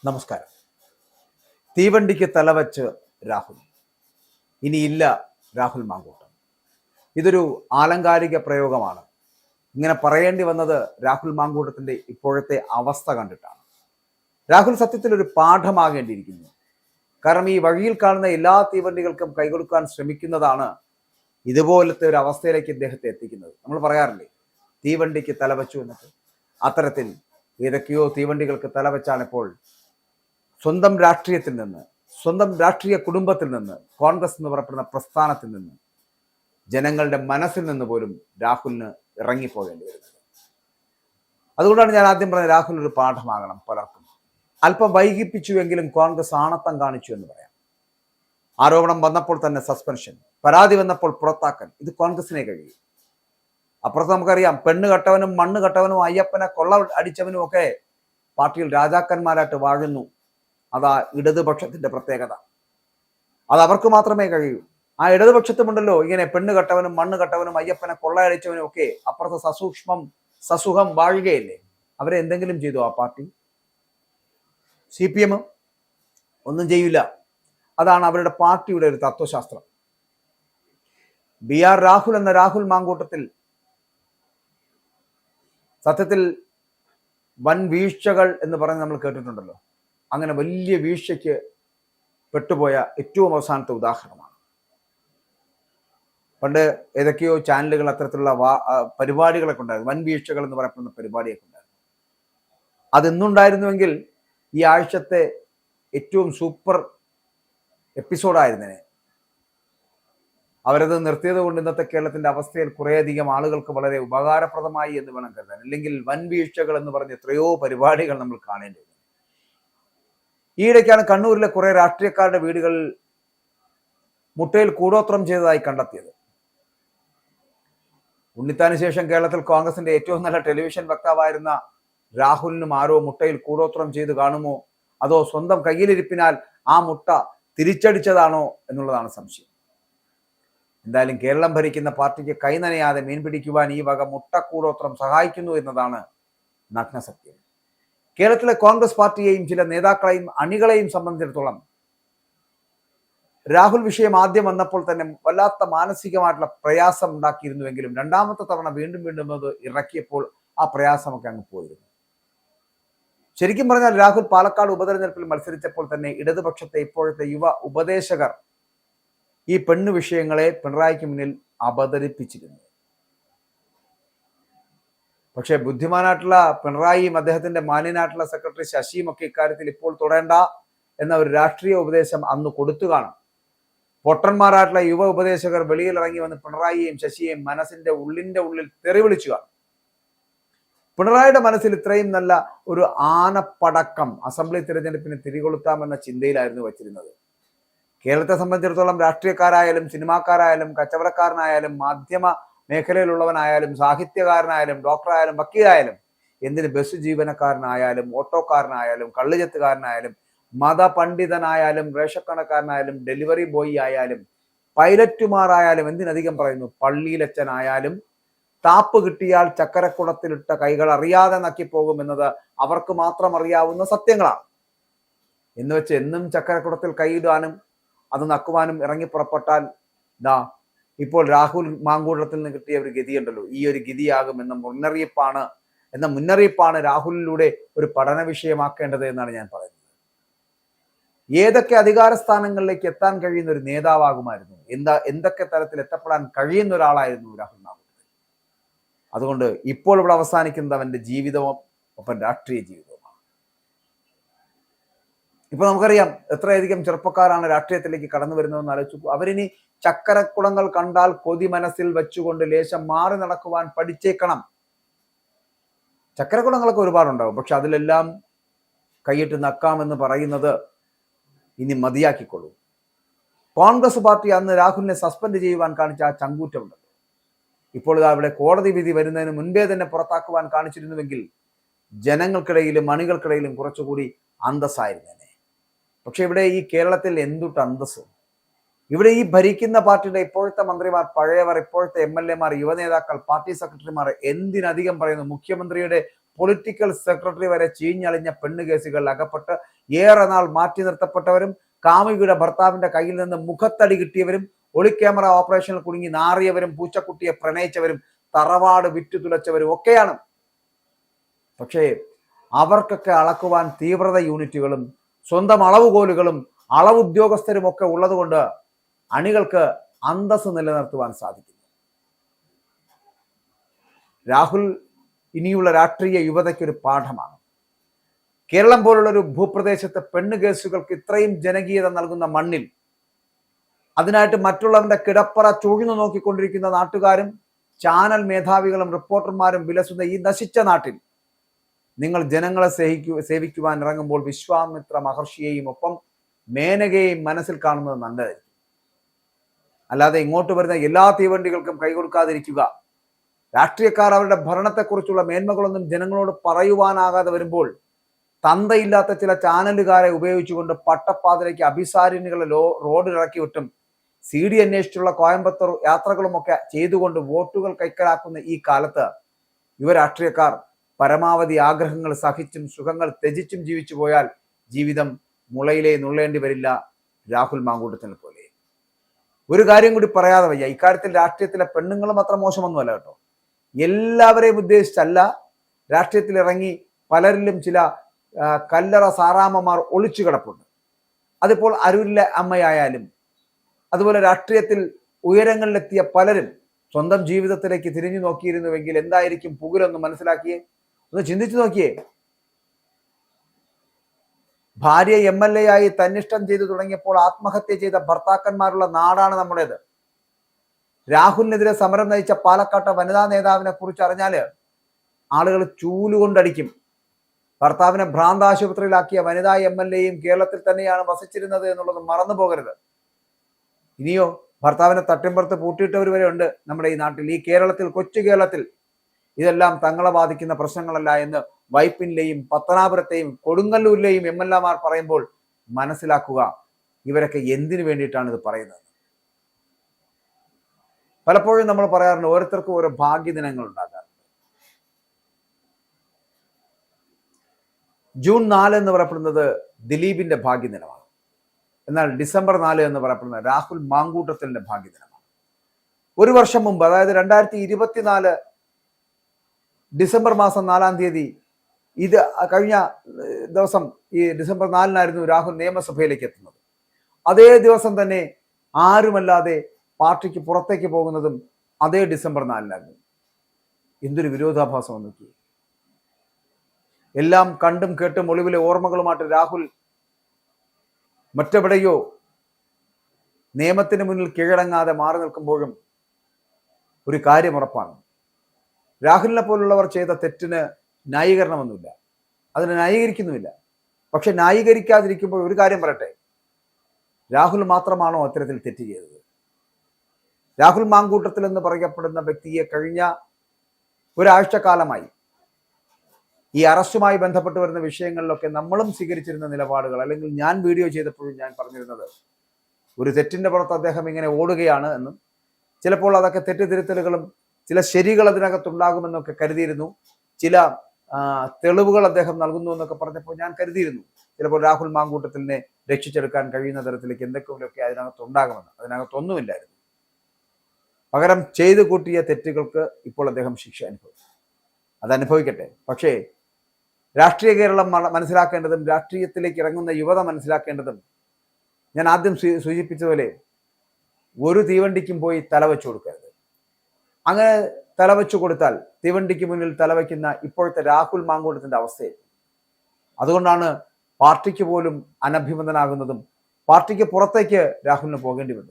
നമസ്കാരം. തീവണ്ടിക്ക് തലവച്ച് രാഹുൽ. ഇനിയില്ല രാഹുൽ മാങ്കൂട്ടം. ഇതൊരു ആലങ്കാരിക പ്രയോഗമാണ്. ഇങ്ങനെ പറയേണ്ടി വന്നത് രാഹുൽ മാങ്കൂട്ടത്തിന്റെ ഇപ്പോഴത്തെ അവസ്ഥ കണ്ടിട്ടാണ്. രാഹുൽ സത്യത്തിൽ ഒരു പാഠമാകേണ്ടിയിരിക്കുന്നു. കാരണം ഈ വഴിയിൽ കാണുന്ന എല്ലാ തീവണ്ടികൾക്കും കൈകൊടുക്കാൻ ശ്രമിക്കുന്നതാണ് ഇതുപോലത്തെ ഒരു അവസ്ഥയിലേക്ക് ഇദ്ദേഹത്തെ എത്തിക്കുന്നത്. നമ്മൾ പറയാറില്ലേ, തീവണ്ടിക്ക് തലവച്ചു എന്നൊക്കെ. അത്തരത്തിൽ ഏതൊക്കെയോ തീവണ്ടികൾക്ക് തലവെച്ചാണ് ഇപ്പോൾ സ്വന്തം രാഷ്ട്രീയത്തിൽ നിന്ന്, സ്വന്തം രാഷ്ട്രീയ കുടുംബത്തിൽ നിന്ന്, കോൺഗ്രസ് എന്ന് പറയപ്പെടുന്ന പ്രസ്ഥാനത്തിൽ നിന്ന്, ജനങ്ങളുടെ മനസ്സിൽ നിന്ന് പോലും രാഹുലിന് ഇറങ്ങിപ്പോകേണ്ടി വരുന്നത്. അതുകൊണ്ടാണ് ഞാൻ ആദ്യം പറഞ്ഞത്, രാഹുൽ ഒരു പാഠമാകണം പലർക്കും. അല്പം വൈകിപ്പിച്ചുവെങ്കിലും കോൺഗ്രസ് ആണത്തം കാണിച്ചു എന്ന് പറയാം. ആരോപണം വന്നപ്പോൾ തന്നെ സസ്പെൻഷൻ, പരാതി വന്നപ്പോൾ പുറത്താക്കൽ, ഇത് കോൺഗ്രസിനെ കഴിയും. അപ്പുറത്ത് നമുക്കറിയാം, പെണ്ണ് കെട്ടവനും മണ്ണ് കെട്ടവനും അയ്യപ്പനെ കൊള്ള അടിച്ചവനും ഒക്കെ പാർട്ടിയിൽ രാജാക്കന്മാരായിട്ട് വാഴുന്നു. അതാ ഇടതുപക്ഷത്തിന്റെ പ്രത്യേകത. അത് അവർക്ക് മാത്രമേ കഴിയൂ. ആ ഇടതുപക്ഷത്തുമുണ്ടല്ലോ ഇങ്ങനെ പെണ്ണ് കെട്ടവനും മണ്ണ് കെട്ടവനും അയ്യപ്പനെ കൊള്ളയടിച്ചവനും ഒക്കെ അപ്പുറത്ത് സസുഖം വാഴുകയല്ലേ. അവരെ എന്തെങ്കിലും ചെയ്തു ആ പാർട്ടി? CPM ഒന്നും ചെയ്യില്ല. അതാണ് അവരുടെ പാർട്ടിയുടെ ഒരു തത്വശാസ്ത്രം. BR രാഹുൽ എന്ന രാഹുൽ മാങ്കൂട്ടത്തിൽ സത്യത്തിൽ വൻ വീഴ്ചകൾ എന്ന് പറഞ്ഞ് നമ്മൾ കേട്ടിട്ടുണ്ടല്ലോ. അങ്ങനെ വലിയ വീഴ്ചയ്ക്ക് പെട്ടുപോയ ഏറ്റവും അവസാനത്തെ ഉദാഹരണമാണ്. പണ്ട് ഏതൊക്കെയോ ചാനലുകൾ അത്തരത്തിലുള്ള പരിപാടികളൊക്കെ ഉണ്ടായിരുന്നു, വൻ വീഴ്ചകൾ എന്ന് പറയപ്പെടുന്ന പരിപാടിയൊക്കെ ഉണ്ടായിരുന്നു. അതെന്നുണ്ടായിരുന്നുവെങ്കിൽ ഈ ആഴ്ചത്തെ ഏറ്റവും സൂപ്പർ എപ്പിസോഡായിരുന്നേ. അവരത് നിർത്തിയത് കൊണ്ട് ഇന്നത്തെ കേരളത്തിന്റെ അവസ്ഥയിൽ കുറേയധികം ആളുകൾക്ക് വളരെ ഉപകാരപ്രദമായി എന്ന് വേണം കരുതാൻ. അല്ലെങ്കിൽ വൻ വീഴ്ചകൾ എന്ന് പറഞ്ഞ് എത്രയോ പരിപാടികൾ നമ്മൾ കാണേണ്ടി വരും. ഈയിടയ്ക്കാണ് കണ്ണൂരിലെ കുറെ രാഷ്ട്രീയക്കാരുടെ വീടുകളിൽ മുട്ടയിൽ കൂടോത്രം ചെയ്തതായി കണ്ടെത്തിയത്. ഉണ്ണിത്താന് ശേഷം കേരളത്തിൽ കോൺഗ്രസിന്റെ ഏറ്റവും നല്ല ടെലിവിഷൻ വക്താവായിരുന്ന രാഹുലിനും ആരോ മുട്ടയിൽ കൂടോത്രം ചെയ്ത് കാണുമോ, അതോ സ്വന്തം കയ്യിലിരിപ്പിനാൽ ആ മുട്ട തിരിച്ചടിച്ചതാണോ എന്നുള്ളതാണ് സംശയം. എന്തായാലും കേരളം ഭരിക്കുന്ന പാർട്ടിക്ക് കൈനനയാതെ മീൻ പിടിക്കുവാൻ ഈ വക മുട്ടക്കൂടോത്രം സഹായിക്കുന്നു എന്നതാണ് നഗ്നസത്യം. കേരളത്തിലെ കോൺഗ്രസ് പാർട്ടിയെയും ചില നേതാക്കളെയും അണികളെയും സംബന്ധിച്ചിടത്തോളം രാഹുൽ വിഷയം ആദ്യം വന്നപ്പോൾ തന്നെ വല്ലാത്ത മാനസികമായിട്ടുള്ള പ്രയാസം ഉണ്ടാക്കിയിരുന്നുവെങ്കിലും രണ്ടാമത്തെ തവണ വീണ്ടും അത് ഇറക്കിയപ്പോൾ ആ പ്രയാസമൊക്കെ അങ്ങ് പോയിരുന്നു. ശരിക്കും പറഞ്ഞാൽ രാഹുൽ പാലക്കാട് ഉപതെരഞ്ഞെടുപ്പിൽ മത്സരിച്ചപ്പോൾ തന്നെ ഇടതുപക്ഷത്തെ ഇപ്പോഴത്തെ യുവ ഉപദേശകർ ഈ പെണ്ണു വിഷയങ്ങളെ പിണറായിക്ക് മുന്നിൽ അവതരിപ്പിച്ചിരുന്നു. പക്ഷെ ബുദ്ധിമാനായിട്ടുള്ള പിണറായിയും അദ്ദേഹത്തിന്റെ മാന്യനായിട്ടുള്ള സെക്രട്ടറി ശശിയും ഒക്കെ ഇക്കാര്യത്തിൽ ഇപ്പോൾ തൊടേണ്ട എന്ന ഒരു രാഷ്ട്രീയ ഉപദേശം അന്ന് കൊടുത്തു കാണും. പൊട്ടന്മാരായിട്ടുള്ള യുവ ഉപദേശകർ വെളിയിൽ ഇറങ്ങി വന്ന് പിണറായിയെയും ശശിയെയും ഉള്ളിന്റെ ഉള്ളിൽ തെറി വിളിച്ചു കാണും. പിണറായിയുടെ മനസ്സിൽ ഇത്രയും നല്ല ഒരു ആനപ്പടക്കം അസംബ്ലി തിരഞ്ഞെടുപ്പിന് തിരികൊളുത്താമെന്ന ചിന്തയിലായിരുന്നു വച്ചിരുന്നത്. കേരളത്തെ സംബന്ധിച്ചിടത്തോളം രാഷ്ട്രീയക്കാരായാലും സിനിമാക്കാരായാലും കച്ചവടക്കാരനായാലും മാധ്യമ മേഖലയിലുള്ളവനായാലും സാഹിത്യകാരനായാലും ഡോക്ടറായാലും വക്കീലായാലും എന്തിന് ബസ് ജീവനക്കാരനായാലും ഓട്ടോക്കാരനായാലും കള്ളുചെത്തുകാരനായാലും മതപണ്ഡിതനായാലും റേഷക്കടക്കാരനായാലും ഡെലിവറി ബോയ് ആയാലും പൈലറ്റുമാരായാലും എന്തിനധികം പറയുന്നു പള്ളിയിലച്ചനായാലും താപ്പ് കിട്ടിയാൽ ചക്കരക്കുടത്തിലിട്ട കൈകൾ അറിയാതെ നക്കിപ്പോകുമെന്നത് അവർക്ക് മാത്രം അറിയാവുന്ന സത്യങ്ങളാണ്. എന്ന് വെച്ച് എന്നും ചക്കരക്കുടത്തിൽ കൈയിടാനും അത് നക്കുവാനും ഇറങ്ങി പുറപ്പെട്ടാൽ ഇപ്പോൾ രാഹുൽ മാങ്കൂട്ടത്തിൽ നിന്ന് കിട്ടിയ ഒരു ഗതിയുണ്ടല്ലോ, ഈ ഒരു ഗതിയാകും എന്ന മുന്നറിയിപ്പാണ് രാഹുലിലൂടെ ഒരു പഠന വിഷയമാക്കേണ്ടത് എന്നാണ് ഞാൻ പറയുന്നത്. ഏതൊക്കെ അധികാര സ്ഥാനങ്ങളിലേക്ക് എത്താൻ കഴിയുന്ന ഒരു നേതാവാകുമായിരുന്നു, എന്തൊക്കെ തരത്തിൽ എത്തപ്പെടാൻ കഴിയുന്ന ഒരാളായിരുന്നു രാഹുൽ മാങ്കൂട്ടത്തിൽ. അതുകൊണ്ട് ഇപ്പോൾ ഇവിടെ അവസാനിക്കുന്നത് അവന്റെ ജീവിതവും ഒപ്പം രാഷ്ട്രീയ ജീവിതവുമാണ്. ഇപ്പൊ നമുക്കറിയാം എത്രയധികം ചെറുപ്പക്കാരാണ് രാഷ്ട്രീയത്തിലേക്ക് കടന്നു വരുന്നതെന്ന് ആലോചിച്ചു. അവരിനി ചക്കരക്കുളങ്ങൾ കണ്ടാൽ കൊതി മനസ്സിൽ വെച്ചുകൊണ്ട് ലേശം മാറി നടക്കുവാൻ പഠിച്ചേക്കണം. ചക്കരക്കുളങ്ങളൊക്കെ ഒരുപാടുണ്ടാവും, പക്ഷെ അതിലെല്ലാം കൈയിട്ട് നക്കാമെന്ന് പറയുന്നത് ഇനി മതിയാക്കിക്കൊള്ളൂ. കോൺഗ്രസ് പാർട്ടി അന്ന് രാഹുലിനെ സസ്പെൻഡ് ചെയ്യുവാൻ കാണിച്ച ആ ചങ്കൂറ്റമുണ്ടല്ലോ, ഇപ്പോൾ അവിടെ കോടതി വിധി വരുന്നതിന് മുൻപേ തന്നെ പുറത്താക്കുവാൻ കാണിച്ചിരുന്നുവെങ്കിൽ ജനങ്ങൾക്കിടയിലും അണികൾക്കിടയിലും കുറച്ചുകൂടി അന്തസ്സായിരുന്നേനെ. പക്ഷെ ഇവിടെ ഈ കേരളത്തിൽ എന്തുട്ട് അന്തസ്? ഇവിടെ ഈ ഭരിക്കുന്ന പാർട്ടിയുടെ ഇപ്പോഴത്തെ മന്ത്രിമാർ, പഴയവർ, ഇപ്പോഴത്തെ MLA മാർ, യുവനേതാക്കൾ, പാർട്ടി സെക്രട്ടറിമാർ, എന്തിനധികം പറയുന്നു മുഖ്യമന്ത്രിയുടെ പൊളിറ്റിക്കൽ സെക്രട്ടറി വരെ ചീഞ്ഞളിഞ്ഞ പെണ്ണ് കേസുകളിൽ അകപ്പെട്ട് ഏറെ നാൾ മാറ്റി നിർത്തപ്പെട്ടവരും കാമുകിയുടെ ഭർത്താവിന്റെ കയ്യിൽ നിന്ന് മുഖത്തടി കിട്ടിയവരും ഒളിക്യാമറ ഓപ്പറേഷനിൽ കുടുങ്ങി നാറിയവരും പൂച്ചക്കുട്ടിയെ പ്രണയിച്ചവരും തറവാട് വിറ്റു തുലച്ചവരും ഒക്കെയാണ്. പക്ഷേ അവർക്കൊക്കെ അളക്കുവാൻ തീവ്രത യൂണിറ്റുകളും സ്വന്തം അളവുകോലുകളും അളവുദ്യോഗസ്ഥരും ഒക്കെ ഉള്ളതുകൊണ്ട് അണികൾക്ക് അന്തസ് നിലനിർത്തുവാൻ സാധിക്കുന്നു. രാഹുൽ ഇനിയുള്ള രാഷ്ട്രീയ യുവതയ്ക്കൊരു പാഠമാണ്. കേരളം പോലുള്ളൊരു ഭൂപ്രദേശത്ത് പെണ്ണ് കേസുകൾക്ക് ഇത്രയും ജനകീയത നൽകുന്ന മണ്ണിൽ അതിനായിട്ട് മറ്റുള്ളവരുടെ കിടപ്പറ ചൂഴ്ന്നു നോക്കിക്കൊണ്ടിരിക്കുന്ന നാട്ടുകാരും ചാനൽ മേധാവികളും റിപ്പോർട്ടർമാരും വിലസുന്ന ഈ നശിച്ച നാട്ടിൽ നിങ്ങൾ ജനങ്ങളെ സേവിക്കുവാൻ ഇറങ്ങുമ്പോൾ വിശ്വാമിത്ര മഹർഷിയെയും ഒപ്പം മേനകയെയും മനസ്സിൽ കാണുന്നത് നല്ലതായിരിക്കും. അല്ലാതെ ഇങ്ങോട്ട് വരുന്ന എല്ലാ തീവണ്ടികൾക്കും കൈകൊടുക്കാതിരിക്കുക. രാഷ്ട്രീയക്കാർ അവരുടെ ഭരണത്തെക്കുറിച്ചുള്ള മേന്മകളൊന്നും ജനങ്ങളോട് പറയുവാനാകാതെ വരുമ്പോൾ തന്തയില്ലാത്ത ചില ചാനലുകാരെ ഉപയോഗിച്ചുകൊണ്ട് പട്ടപ്പാതിലേക്ക് അഭിസാരിണികളെ റോഡിലിറക്കി വിട്ടും CD അന്വേഷിച്ചുള്ള കോയമ്പത്തൂർ യാത്രകളുമൊക്കെ ചെയ്തുകൊണ്ട് വോട്ടുകൾ കൈക്കലാക്കുന്ന ഈ കാലത്ത് യുവ രാഷ്ട്രീയക്കാർ പരമാവധി ആഗ്രഹങ്ങൾ സഹിച്ചും സുഖങ്ങൾ ത്യജിച്ചും ജീവിച്ചു പോയാൽ ജീവിതം മുളയിലേ നുള്ളേണ്ടി വരില്ല രാഹുൽ മാങ്കൂട്ടത്തിനെ പോലെ. ഒരു കാര്യം കൂടി പറയാതെ വയ്യ, ഇക്കാര്യത്തിൽ രാഷ്ട്രീയത്തിലെ പെണ്ണുങ്ങളും അത്ര മോശമൊന്നുമല്ല കേട്ടോ. എല്ലാവരെയും ഉദ്ദേശിച്ചല്ല, രാഷ്ട്രീയത്തിൽ ഇറങ്ങി പലരിലും ചില കല്ലറ സാറാമ്മമാർ ഒളിച്ചു കിടപ്പുണ്ട്. അതിപ്പോൾ അരൂരിലെ അമ്മയായാലും അതുപോലെ രാഷ്ട്രീയത്തിൽ ഉയരങ്ങളിലെത്തിയ പലരും സ്വന്തം ജീവിതത്തിലേക്ക് തിരിഞ്ഞു നോക്കിയിരുന്നുവെങ്കിൽ എന്തായിരിക്കും പുകിലൊന്ന് മനസ്സിലാക്കിയേ, ഒന്ന് ചിന്തിച്ചു നോക്കിയേ. ഭാര്യ MLA ആയി തന്നിഷ്ടം ചെയ്തു തുടങ്ങിയപ്പോൾ ആത്മഹത്യ ചെയ്ത ഭർത്താക്കന്മാരുള്ള നാടാണ് നമ്മുടേത്. രാഹുലിനെതിരെ സമരം നയിച്ച പാലക്കാട്ടെ വനിതാ നേതാവിനെ കുറിച്ച് അറിഞ്ഞാല് ആളുകൾ ചൂലുകൊണ്ടടിക്കും. ഭർത്താവിനെ ഭ്രാന്താശുപത്രിയിലാക്കിയ വനിതാ MLAയും കേരളത്തിൽ തന്നെയാണ് വസിച്ചിരുന്നത് എന്നുള്ളത് മറന്നു പോകരുത്. ഇനിയോ ഭർത്താവിനെ തട്ടിമ്പുറത്ത് പൂട്ടിയിട്ടവർ വരെ ഉണ്ട് നമ്മുടെ ഈ നാട്ടിൽ, ഈ കേരളത്തിൽ, കൊച്ചു കേരളത്തിൽ. ഇതെല്ലാം തങ്ങളെ ബാധിക്കുന്ന പ്രശ്നങ്ങളല്ല എന്ന് വൈപ്പിനിലെയും പത്തനാപുരത്തെയും കൊടുങ്ങല്ലൂരിലെയും MLAമാർ പറയുമ്പോൾ മനസ്സിലാക്കുക ഇവരൊക്കെ എന്തിനു വേണ്ടിയിട്ടാണ് ഇത് പറയുന്നത്. പലപ്പോഴും നമ്മൾ പറയാറുണ്ട് ഓരോരുത്തർക്കും ഓരോ ഭാഗ്യദിനങ്ങൾ ഉണ്ടാകാറുണ്ട്. ജൂൺ 4 എന്ന് പറയപ്പെടുന്നത് ദിലീപിന്റെ ഭാഗ്യദിനമാണ്. എന്നാൽ ഡിസംബർ 4 എന്ന് പറയപ്പെടുന്നത് രാഹുൽ മാങ്കൂട്ടത്തിന്റെ ഭാഗ്യദിനമാണ്. ഒരു വർഷം മുമ്പ്, അതായത് 2024 ഡിസംബർ മാസം 4-ാം തീയതി, ഇത് കഴിഞ്ഞ ദിവസം ഈ ഡിസംബർ 4-നായിരുന്നു രാഹുൽ നിയമസഭയിലേക്ക് എത്തുന്നത്. അതേ ദിവസം തന്നെ ആരുമല്ലാതെ പാർട്ടിക്ക് പുറത്തേക്ക് പോകുന്നതും അതേ ഡിസംബർ 4-നായിരുന്നു. എന്തൊരു വിരോധാഭാസം നോക്കി. എല്ലാം കണ്ടും കേട്ടും ഒളിവിലെ ഓർമ്മകളുമായിട്ട് രാഹുൽ മറ്റെവിടെയോ നിയമത്തിന് മുന്നിൽ കീഴടങ്ങാതെ മാറി നിൽക്കുമ്പോഴും ഒരു കാര്യം ഉറപ്പാണ്, രാഹുലിനെ പോലുള്ളവർ ചെയ്ത തെറ്റിന് ന്യായീകരണമൊന്നുമില്ല, അതിനെ ന്യായീകരിക്കുന്നുമില്ല. പക്ഷെ ന്യായീകരിക്കാതിരിക്കുമ്പോൾ ഒരു കാര്യം പറയട്ടെ, രാഹുൽ മാത്രമാണോ അത്തരത്തിൽ തെറ്റ് ചെയ്തത്? രാഹുൽ മാങ്കൂട്ടത്തിൽ എന്ന് പറയപ്പെടുന്ന വ്യക്തിയെ കഴിഞ്ഞ ഒരാഴ്ചക്കാലമായി ഈ അറസ്റ്റുമായി ബന്ധപ്പെട്ട് വരുന്ന വിഷയങ്ങളിലൊക്കെ നമ്മളും സ്വീകരിച്ചിരുന്ന നിലപാടുകൾ, അല്ലെങ്കിൽ ഞാൻ വീഡിയോ ചെയ്തപ്പോഴും ഞാൻ പറഞ്ഞിരുന്നത്, ഒരു തെറ്റിന്റെ പുറത്ത് അദ്ദേഹം ഇങ്ങനെ ഓടുകയാണ് എന്നും ചിലപ്പോൾ അതൊക്കെ തെറ്റുതിരുത്തലുകളും ചില ശരികൾ അതിനകത്തുണ്ടാകുമെന്നൊക്കെ കരുതിയിരുന്നു, ചില തെളിവുകൾ അദ്ദേഹം നൽകുന്നു എന്നൊക്കെ പറഞ്ഞപ്പോൾ ഞാൻ കരുതിയിരുന്നു ചിലപ്പോൾ രാഹുൽ മാങ്കൂട്ടത്തിനെ രക്ഷിച്ചെടുക്കാൻ കഴിയുന്ന തരത്തിലേക്ക് എന്തൊക്കെയൊക്കെ അതിനകത്തുണ്ടാകുമെന്ന്. അതിനകത്തൊന്നുമില്ലായിരുന്നു. പകരം ചെയ്തു കൂട്ടിയ തെറ്റുകൾക്ക് ഇപ്പോൾ അദ്ദേഹം ശിക്ഷ അനുഭവിച്ചു. അതനുഭവിക്കട്ടെ. പക്ഷേ രാഷ്ട്രീയ കേരളം മനസ്സിലാക്കേണ്ടതും രാഷ്ട്രീയത്തിലേക്ക് ഇറങ്ങുന്ന യുവത മനസ്സിലാക്കേണ്ടതും, ഞാൻ ആദ്യം സൂചിപ്പിച്ചതുപോലെ, ഒരു തീവണ്ടിക്കും പോയി തലവെച്ചു കൊടുക്കരുത്. അങ്ങനെ തലവെച്ചു കൊടുത്താൽ തീവണ്ടിക്ക് മുന്നിൽ തലവെക്കുന്ന ഇപ്പോഴത്തെ രാഹുൽ മാങ്കൂട്ടത്തിന്റെ അവസ്ഥയായിരുന്നു. അതുകൊണ്ടാണ് പാർട്ടിക്ക് പോലും അനഭിമതനാകുന്നതും പാർട്ടിക്ക് പുറത്തേക്ക് രാഹുലിന് പോകേണ്ടി വന്നത്.